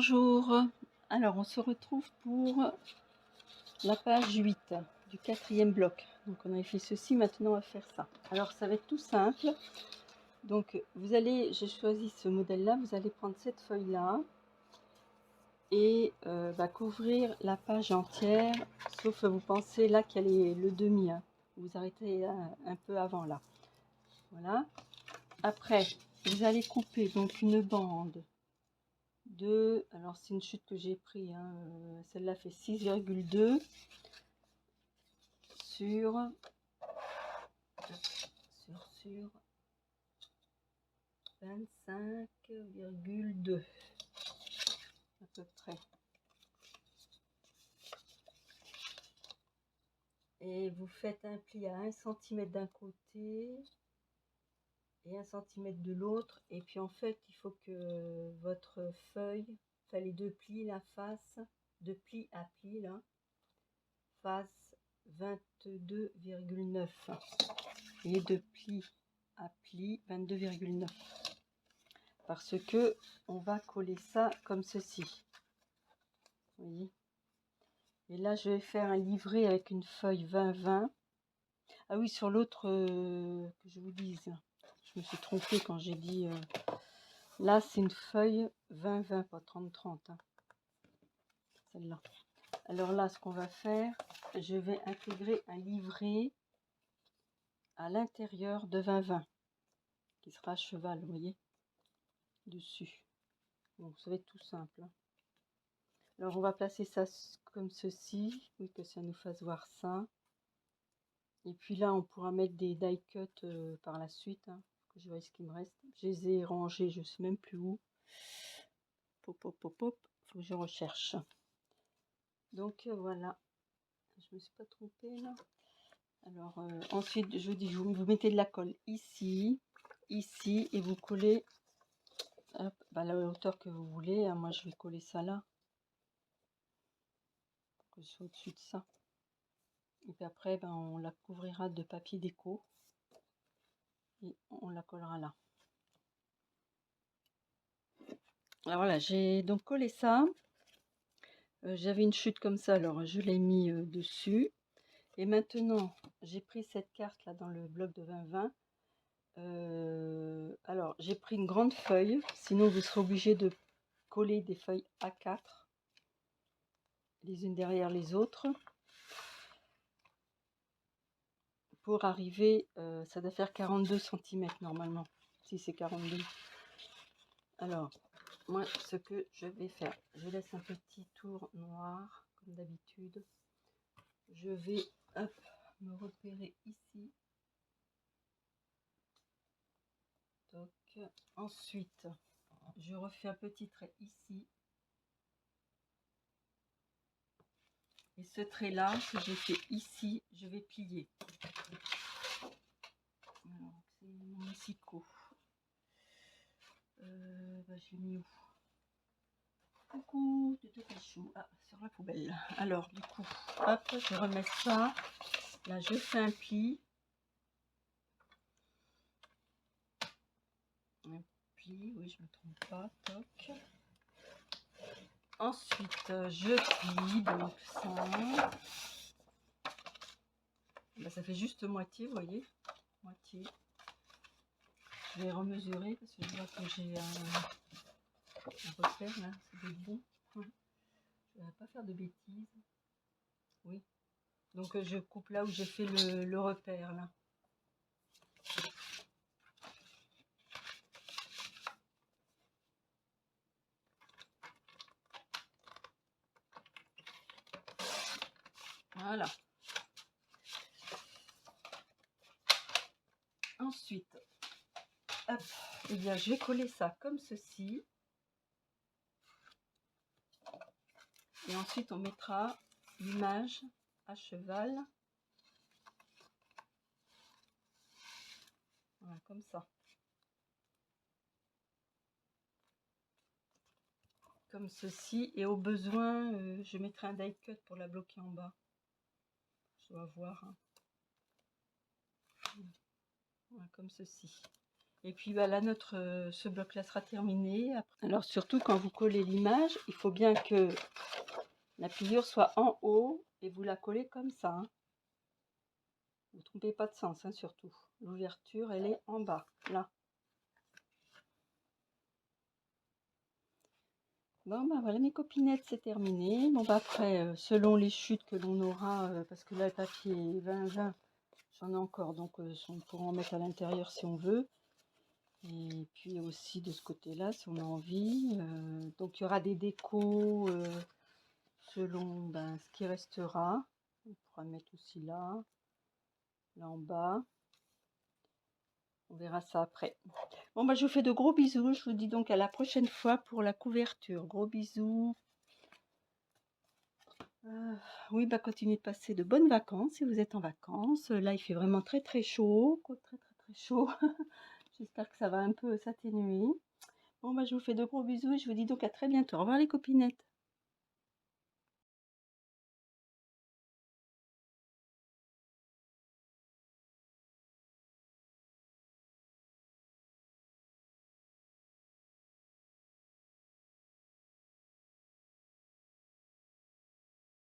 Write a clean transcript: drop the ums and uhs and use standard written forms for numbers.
Bonjour, alors on se retrouve pour la page 8 du 4e bloc. Donc on avait fait ceci, maintenant on va faire ça. Alors ça va être tout simple. Donc vous allez, j'ai choisi ce modèle là, vous allez prendre cette feuille là et couvrir la page entière, sauf vous pensez là qu'elle est le demi, hein. Vous arrêtez un peu avant là. Voilà. Après vous allez couper donc une bande de, alors c'est une chute que j'ai pris, hein, celle-là fait 6,2 sur 25,2 à peu près. Et vous faites un pli à 1 cm d'un côté et 1 cm de l'autre. Et puis en fait, il faut que votre feuille, enfin les deux plis, la face, de pli à pli là, fasse 22,9. Et de pli à pli 22,9. Parce que on va coller ça comme ceci. Vous voyez. Et là, je vais faire un livret avec une feuille 20-20. Ah oui, sur l'autre, que je vous dise, je me suis trompée quand j'ai dit... là, c'est une feuille 20-20, pas 30-30. Hein, celle-là. Alors là, ce qu'on va faire, je vais intégrer un livret à l'intérieur de 20-20, qui sera à cheval, vous voyez, dessus. Bon, ça va être tout simple. Hein. Alors, on va placer ça comme ceci, oui, que ça nous fasse voir ça. Et puis là, on pourra mettre des die cut par la suite, hein, que je vois ce qui me reste. Je les ai rangés, je sais même plus où. Pop, pop, pop, pop. Faut que je recherche. Donc voilà. Je me suis pas trompée là. Alors ensuite, je vous dis, vous mettez de la colle ici, ici, et vous collez hop, la hauteur que vous voulez. Hein. Moi, je vais coller ça là. Pour que je sois au-dessus de ça. Et puis après, on la couvrira de papier déco. Et on la collera là. Alors voilà, j'ai donc collé ça. J'avais une chute comme ça, alors je l'ai mis dessus. Et maintenant, j'ai pris cette carte là dans le bloc de 20-20. Alors, j'ai pris une grande feuille, sinon vous serez obligé de coller des feuilles A4, les unes derrière les autres. Pour arriver, ça doit faire 42 cm normalement, si c'est 42. Alors, moi, ce que je vais faire, je laisse un petit tour noir, comme d'habitude. Je vais hop, me repérer ici. Donc, ensuite, je refais un petit trait ici. Et ce trait-là que j'ai fait ici, je vais plier. Alors, c'est mon Mexico. Je l'ai mis où? Coucou, chou. Ah, sur la poubelle. Alors, du coup, hop, je remets ça. Là, je fais un pli. Un pli, oui, je me trompe pas. Toc. Ensuite, je plie, donc ça. Ça fait juste moitié, vous voyez. Moitié. Je vais remesurer parce que je vois que j'ai un repère là, c'est des bons. Je ne vais pas faire de bêtises. Oui. Donc je coupe là où j'ai fait le repère là. Voilà. Ensuite, hop, et bien je vais coller ça comme ceci. Et ensuite on mettra l'image à cheval. Voilà, comme ça. Comme ceci. Et au besoin, je mettrai un die cut pour la bloquer en bas. Je dois voir. Hein. Voilà, comme ceci. Et puis bah, là, ce bloc-là sera terminé. Alors surtout quand vous collez l'image, il faut bien que la pliure soit en haut et vous la collez comme ça. Hein. Vous ne trompez pas de sens, hein, surtout. L'ouverture, elle est en bas, là. Bon, bah voilà mes copinettes, c'est terminé. Bon, bah après, selon les chutes que l'on aura, parce que là, le papier est 20-20, j'en ai encore, donc on pourra en mettre à l'intérieur si on veut. Et puis aussi de ce côté-là, si on a envie. Donc, il y aura des décos selon ben, ce qui restera. On pourra mettre aussi là, là en bas. On verra ça après. Bon, bah, je vous fais de gros bisous. Je vous dis donc à la prochaine fois pour la couverture. Gros bisous. Oui, bah, continuez de passer de bonnes vacances si vous êtes en vacances. Là, il fait vraiment très très chaud. Très chaud. J'espère que ça va un peu s'atténuer. Bon, bah, je vous fais de gros bisous et je vous dis donc à très bientôt. Au revoir les copinettes.